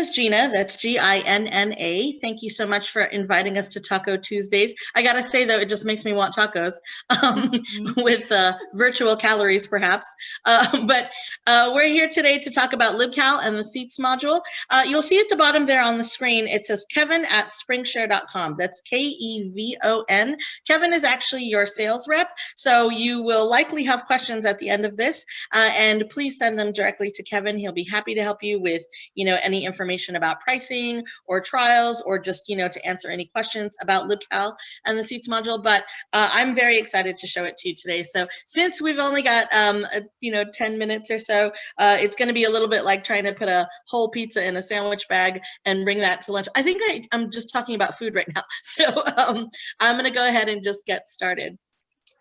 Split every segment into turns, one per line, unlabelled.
is Gina. That's Ginna. Thank you so much for inviting us to Taco Tuesdays. I gotta say though, it just makes me want tacos with virtual calories perhaps. But we're here today to talk about LibCal and the Seats module. You'll see at the bottom there on the screen, it says Kevin@springshare.com. That's Kevon. Kevin is actually your sales rep. So you will likely have questions at the end of this, and please send them directly to Kevin. He'll be happy to help you with, any information about pricing or trials, or just, to answer any questions about LibCal and the Seats module. But I'm very excited to show it to you today. So since we've only got, 10 minutes or so, it's going to be a little bit like trying to put a whole pizza in a sandwich bag and bring that to lunch. I think I'm just talking about food right now. So I'm going to go ahead and just get started.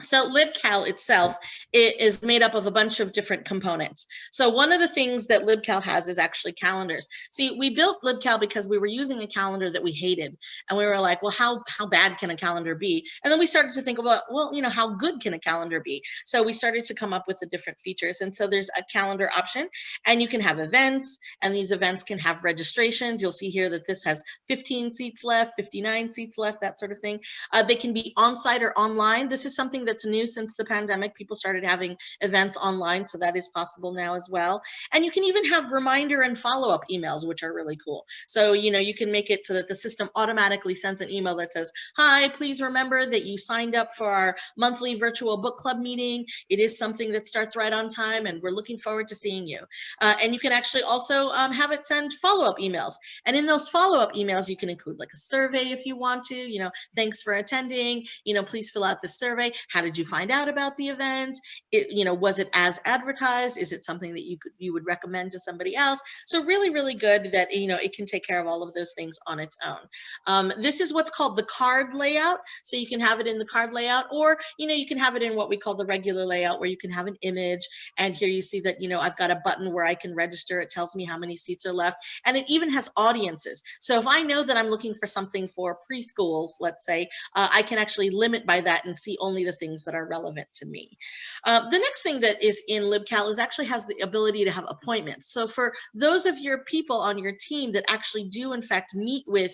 So LibCal itself, it is made up of a bunch of different components. So one of the things that LibCal has is actually calendars. See, we built LibCal because we were using a calendar that we hated. And we were like, well, how bad can a calendar be? And then we started to think about, well, how good can a calendar be? So we started to come up with the different features. And so there's a calendar option, and you can have events, and these events can have registrations. You'll see here that this has 15 seats left, 59 seats left, that sort of thing. They can be on-site or online. This is something that's new since the pandemic. People started having events online, so that is possible now as well. And you can even have reminder and follow-up emails, which are really cool. So, you can make it so that the system automatically sends an email that says, hi, please remember that you signed up for our monthly virtual book club meeting. It is something that starts right on time, and we're looking forward to seeing you. And you can actually also have it send follow-up emails. And in those follow-up emails, you can include like a survey if you want to, thanks for attending, please fill out this survey. How did you find out about the event? Was it as advertised? Is it something that you would recommend to somebody else? So really, really good that, it can take care of all of those things on its own. This is what's called the card layout. So you can have it in the card layout, or, you can have it in what we call the regular layout, where you can have an image. And here you see that, I've got a button where I can register. It tells me how many seats are left. And it even has audiences. So if I know that I'm looking for something for preschools, let's say, I can actually limit by that and see only the things that are relevant to me. The next thing that is in LibCal is actually has the ability to have appointments. So for those of your people on your team that actually do in fact meet with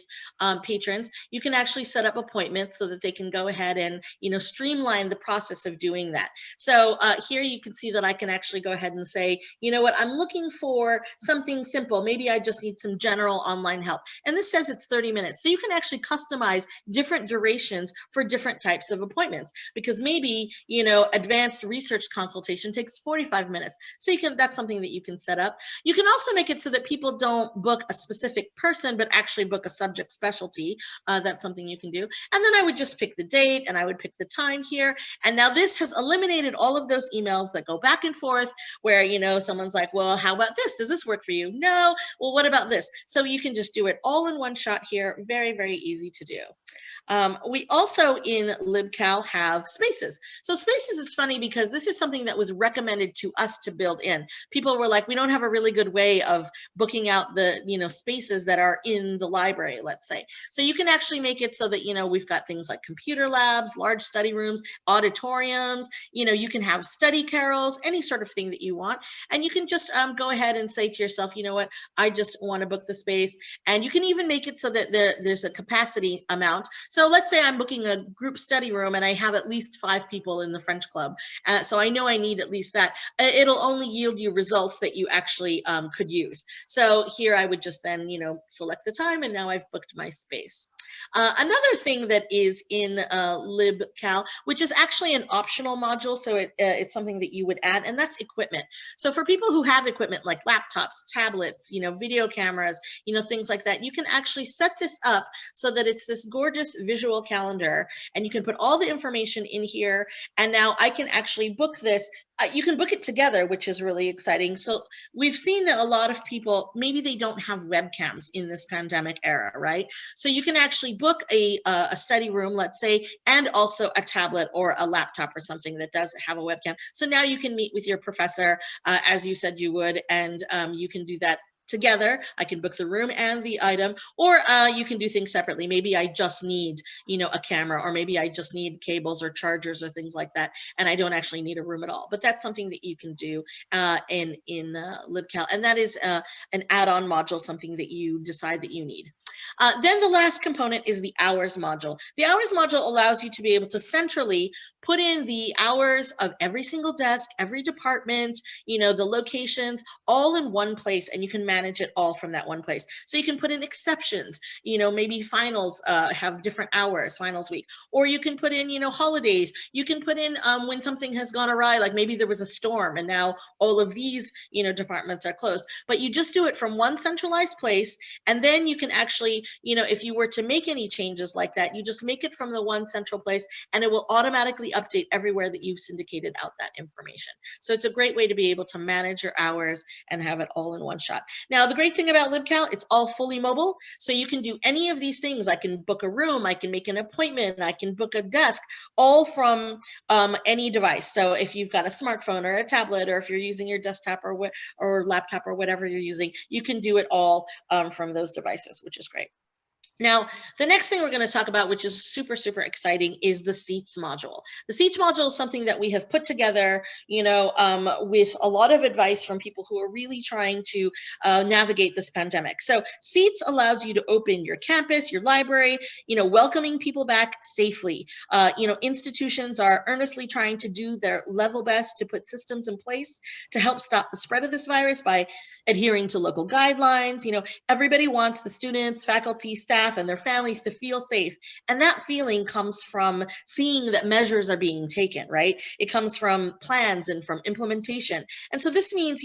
patrons, you can actually set up appointments so that they can go ahead and streamline the process of doing that. So here you can see that I can actually go ahead and say, what, I'm looking for something simple. Maybe I just need some general online help. And this says it's 30 minutes. So you can actually customize different durations for different types of appointments, because maybe, advanced research consultation takes 45 minutes. So that's something that you can set up. You can also make it so that people don't book a specific person, but actually book a subject specialty. That's something you can do. And then I would just pick the date, and I would pick the time here. And now this has eliminated all of those emails that go back and forth where, someone's like, well, how about this? Does this work for you? No. Well, what about this? So you can just do it all in one shot here. Very, very easy to do. We also in LibCal have spaces. So spaces is funny because this is something that was recommended to us to build in. People were like, we don't have a really good way of booking out the, spaces that are in the library, let's say. So you can actually make it so that, we've got things like computer labs, large study rooms, auditoriums, you can have study carols, any sort of thing that you want. And you can just go ahead and say to yourself, what, I just want to book the space. And you can even make it so that there's a capacity amount. So let's say I'm booking a group study room and I have at least 5 people in the French club. So I know I need at least that. It'll only yield you results that you actually could use. So here I would just then, select the time, and now I've booked my space. Another thing that is in LibCal, which is actually an optional module, so it's something that you would add, and that's equipment. So for people who have equipment like laptops, tablets, video cameras, things like that, you can actually set this up so that it's this gorgeous visual calendar, and you can put all the information in here. And now I can actually book this. You can book it together, which is really exciting. So we've seen that a lot of people, maybe they don't have webcams in this pandemic era, right? So you can actually book a study room, let's say, and also a tablet or a laptop or something that does have a webcam. So now you can meet with your professor as you said you would, and you can do that together. I can book the room and the item, or you can do things separately. Maybe I just need, a camera, or maybe I just need cables or chargers or things like that, and I don't actually need a room at all. But that's something that you can do in LibCal, and that is an add-on module, something that you decide that you need. Then the last component is the hours module. The hours module allows you to be able to centrally put in the hours of every single desk, every department, the locations, all in one place, and you can manage it all from that one place. So you can put in exceptions, maybe finals have different hours, finals week, or you can put in, holidays. You can put in when something has gone awry, like maybe there was a storm and now all of these, departments are closed, but you just do it from one centralized place. And then you can actually, if you were to make any changes like that, you just make it from the one central place, and it will automatically update everywhere that you've syndicated out that information. So it's a great way to be able to manage your hours and have it all in one shot. Now, the great thing about LibCal, it's all fully mobile. So you can do any of these things. I can book a room, I can make an appointment, I can book a desk, all from any device. So if you've got a smartphone or a tablet, or if you're using your desktop or laptop or whatever you're using, you can do it all from those devices, which is great. Now, the next thing we're going to talk about, which is super, super exciting, is the seats module. The seats module is something that we have put together, with a lot of advice from people who are really trying to navigate this pandemic. So seats allows you to open your campus, your library, welcoming people back safely. Institutions are earnestly trying to do their level best to put systems in place to help stop the spread of this virus by adhering to local guidelines. Everybody wants the students, faculty, staff, and their families to feel safe. And that feeling comes from seeing that measures are being taken, right? It comes from plans and from implementation. And so this means,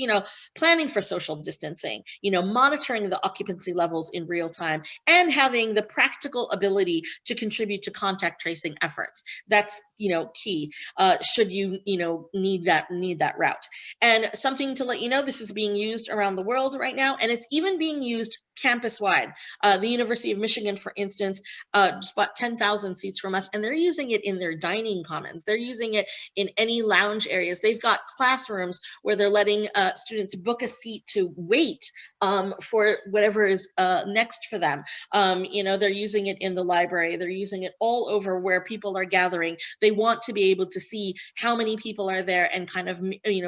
planning for social distancing, monitoring the occupancy levels in real time, and having the practical ability to contribute to contact tracing efforts. That's, key, should you, need that route. And something to let you know, this is being used around the world right now, and it's even being used campus-wide. The University of Michigan, for instance, just bought 10,000 seats from us, and they're using it in their dining commons. They're using it in any lounge areas. They've got classrooms where they're letting students book a seat to wait for whatever is next for them. They're using it in the library. They're using it all over where people are gathering. They want to be able to see how many people are there and kind of,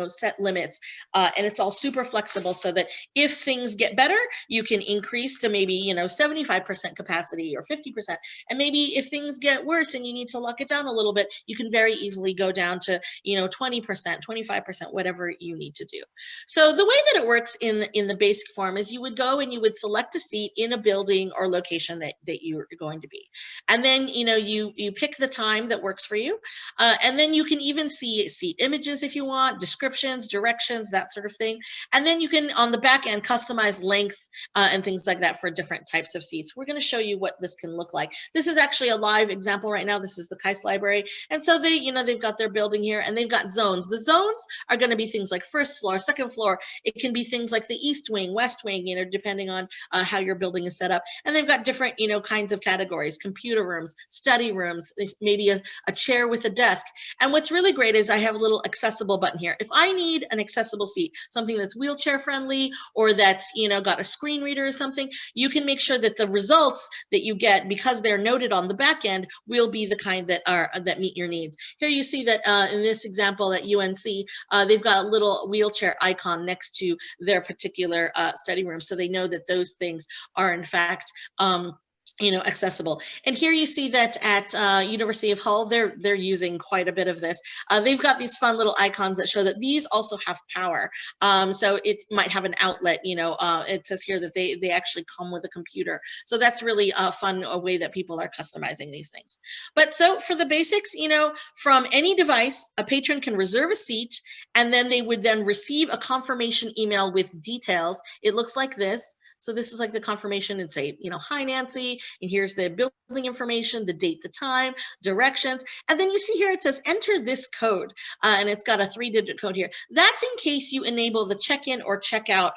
set limits. And it's all super flexible so that if things get better, you can increase to maybe, 75% capacity or 50%. And maybe if things get worse and you need to lock it down a little bit, you can very easily go down to, 20%, 25%, whatever you need to do. So the way that it works in the basic form is you would go and you would select a seat in a building or location that you're going to be. And then, you pick the time that works for you. And then you can even see seat images if you want, descriptions, directions, that sort of thing. And then you can, on the back end, customize length and things like that for different types of seats. We're going to show you what this can look like. This is actually a live example right now. This is the Kais Library. And so they've got their building here, and they've got zones. The zones are going to be things like first floor, second floor. It can be things like the east wing, west wing, depending on how your building is set up. And they've got different, kinds of categories: computer rooms, study rooms, maybe a chair with a desk. And what's really great is I have a little accessible button here. If I need an accessible seat, something that's wheelchair friendly, or that's, got a screen reader or something, you can make sure that the results that you get, because they're noted on the back end, will be the kind that meet your needs. Here you see that in this example at UNC, they've got a little wheelchair icon next to their particular study room, so they know that those things are in fact accessible. And here you see that at University of Hull, they're using quite a bit of this. They've got these fun little icons that show that these also have power. So it might have an outlet, it says here that they actually come with a computer. So that's really a fun way that people are customizing these things. But so for the basics, from any device, a patron can reserve a seat, and then they would then receive a confirmation email with details. It looks like this. So this is like the confirmation and say, hi, Nancy, and here's the building information, the date, the time, directions. And then you see here, it says, enter this code. And it's got a 3-digit code here. That's in case you enable the check-in or check-out,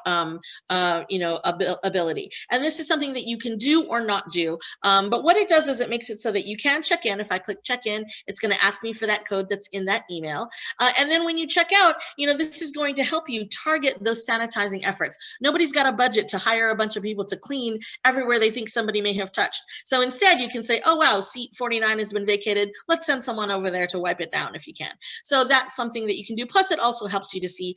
ability. And this is something that you can do or not do. But what it does is it makes it so that you can check in. If I click check in, it's going to ask me for that code that's in that email. And then when you check out, this is going to help you target those sanitizing efforts. Nobody's got a budget to hire a bunch of people to clean everywhere they think somebody may have touched. So instead you can say, oh, wow, seat 49 has been vacated. Let's send someone over there to wipe it down if you can. So that's something that you can do. Plus it also helps you to see,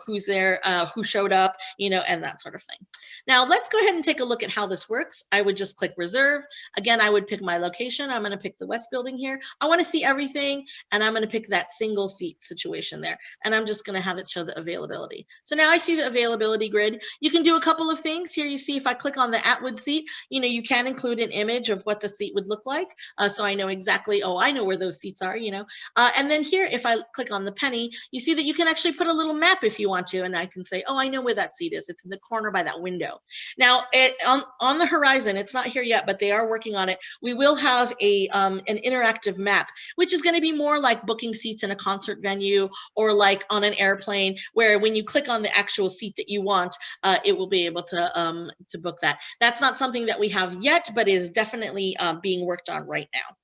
who's there, who showed up, and that sort of thing. Now let's go ahead and take a look at how this works. I would just click reserve. Again, I would pick my location. I'm going to pick the West Building here. I want to see everything, and I'm going to pick that single seat situation there. And I'm just going to have it show the availability. So now I see the availability grid. You can do a couple of things. Here you see if I click on the Atwood seat, you can include an image of what the seat would look like. So I know exactly, I know where those seats are, And then here, if I click on the penny, you see that you can actually put a little map if you want to. And I can say, I know where that seat is. It's in the corner by that window. Now, on the horizon, it's not here yet, but they are working on it. We will have an interactive map, which is going to be more like booking seats in a concert venue or like on an airplane, where when you click on the actual seat that you want, it will be able to book that. That's not something that we have yet, but is definitely being worked on right now.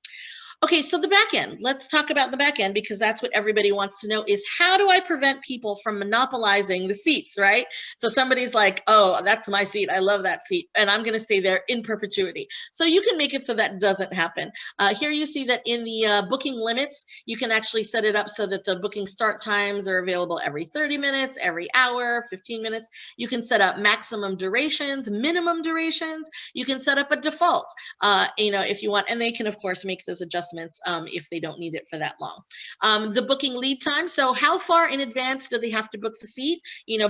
Okay, so the back end. Let's talk about the back end, because that's what everybody wants to know, is how do I prevent people from monopolizing the seats, right? So somebody's like, oh, that's my seat. I love that seat. And I'm going to stay there in perpetuity. So you can make it so that doesn't happen. Here you see that in the booking limits, you can actually set it up so that the booking start times are available every 30 minutes, every hour, 15 minutes. You can set up maximum durations, minimum durations. You can set up a default, if you want, and they can, of course, make those adjustments if they don't need it for that long. The booking lead time. So how far in advance do they have to book the seat?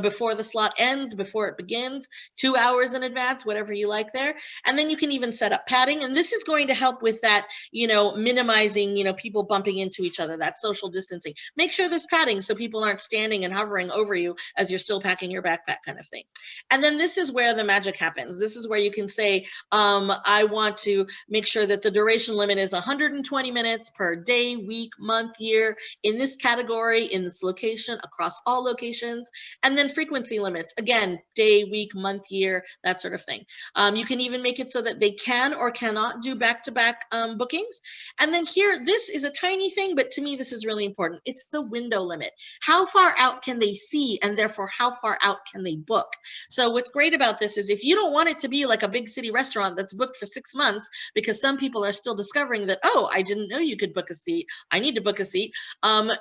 Before the slot ends, before it begins, 2 hours in advance, whatever you like there. And then you can even set up padding. And this is going to help with that, minimizing, people bumping into each other, that social distancing. Make sure there's padding so people aren't standing and hovering over you as you're still packing your backpack, kind of thing. And then this is where the magic happens. This is where you can say, I want to make sure that the duration limit is 120 minutes per day, week, month, year, in this category, in this location, across all locations. And then frequency limits, again, day, week, month, year, that sort of thing. You can even make it so that they can or cannot do back-to-back bookings. And then here, this is a tiny thing, but to me, this is really important. It's the window limit. How far out can they see, and therefore how far out can they book? So what's great about this is if you don't want it to be like a big city restaurant that's booked for 6 months, because some people are still discovering that, oh, I didn't know you could book a seat. I need to book a seat.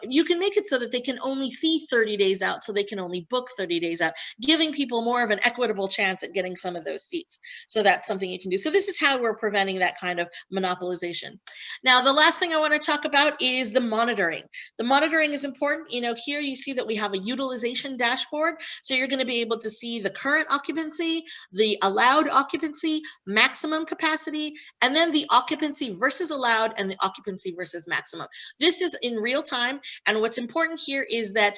You can make it so that they can only see 30 days out, so they can only book 30 days out, giving people more of an equitable chance at getting some of those seats. So that's something you can do. So this is how we're preventing that kind of monopolization. Now, the last thing I want to talk about is the monitoring. The monitoring is important. Here you see that we have a utilization dashboard. So you're going to be able to see the current occupancy, the allowed occupancy, maximum capacity, and then the occupancy versus allowed and the occupancy versus maximum. This is in real time. And what's important here is that,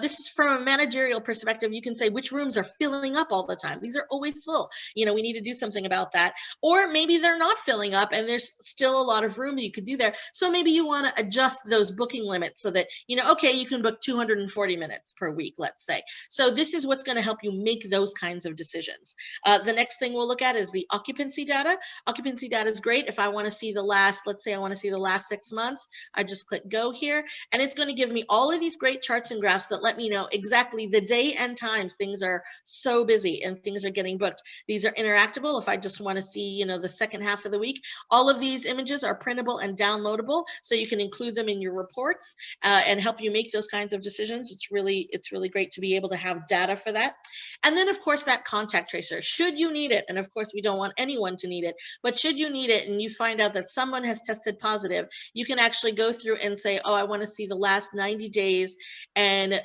this is from a managerial perspective. You can say which rooms are filling up all the time. These are always full. We need to do something about that. Or maybe they're not filling up and there's still a lot of room you could do there. So maybe you want to adjust those booking limits so that, okay, you can book 240 minutes per week, let's say. So this is what's going to help you make those kinds of decisions. The next thing we'll look at is the occupancy data. Occupancy data is great. If I want to see the last, let's say I want to see the last 6 months, I just click go here, and it's going to give me all of these great charts and graphs that let me know exactly the day and times things are so busy and things are getting booked. These are interactable. If I just want to see, the second half of the week, all of these images are printable and downloadable, so you can include them in your reports and help you make those kinds of decisions. It's really great to be able to have data for that. And then, of course, that contact tracer, should you need it, and of course, we don't want anyone to need it, but should you need it and you find out that someone has tested positive, you can actually go through and say, oh, I want to see the last 90 days. And,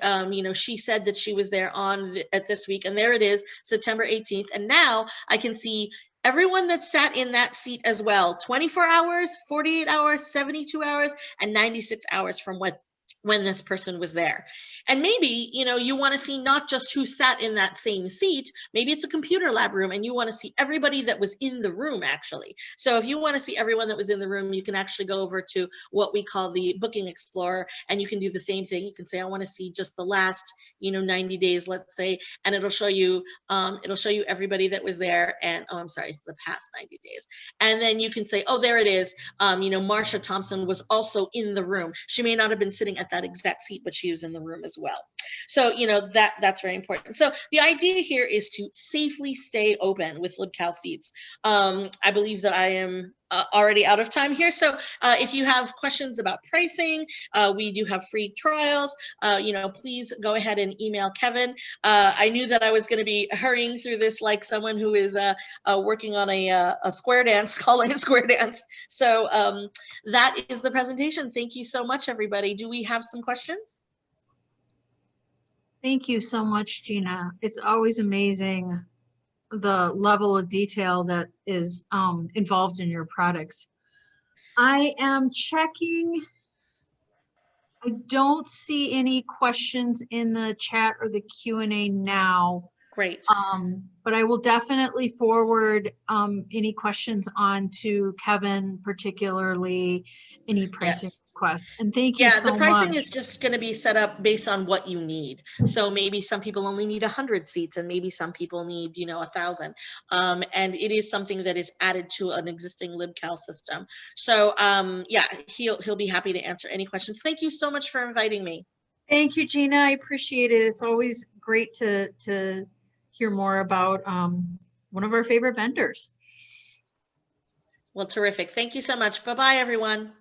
she said that she was there at this week, and there it is, September 18th. And now I can see everyone that sat in that seat as well, 24 hours, 48 hours, 72 hours, and 96 hours from what when this person was there. And maybe, you know, you want to see not just who sat in that same seat, maybe it's a computer lab room and you want to see everybody that was in the room actually. So if you want to see everyone that was in the room, you can actually go over to what we call the Booking Explorer, and you can do the same thing. You can say, I want to see just the last, you know, 90 days, let's say, and it'll show you everybody that was there, and oh, I'm sorry, the past 90 days. And then you can say, oh, there it is. You know, Marsha Thompson was also in the room. She may not have been sitting at that exact seat, but she was in the room as well. So, you know, that's very important. So the idea here is to safely stay open with LibCal seats. I believe that I am already out of time here. So if you have questions about pricing, we do have free trials. You know, please go ahead and email Kevin. I knew that I was going to be hurrying through this like someone who is working on a square dance, calling a square dance. So that is the presentation. Thank you so much, everybody. Do we have some questions?
Thank you so much, Gina. It's always amazing the level of detail that is involved in your products. I am checking. I don't see any questions in the chat or the Q&A now.
Great.
But I will definitely forward any questions on to Kevin, particularly any pricing requests. And thank you so much.
Yeah, the pricing is just going to be set up based on what you need. So maybe some people only need 100 seats, and maybe some people need, you know, 1,000. And it is something that is added to an existing LibCal system. So yeah, he'll be happy to answer any questions. Thank you so much for inviting me.
Thank you, Gina. I appreciate it. It's always great to hear more about one of our favorite vendors.
Well, terrific. Thank you so much. Bye-bye, everyone.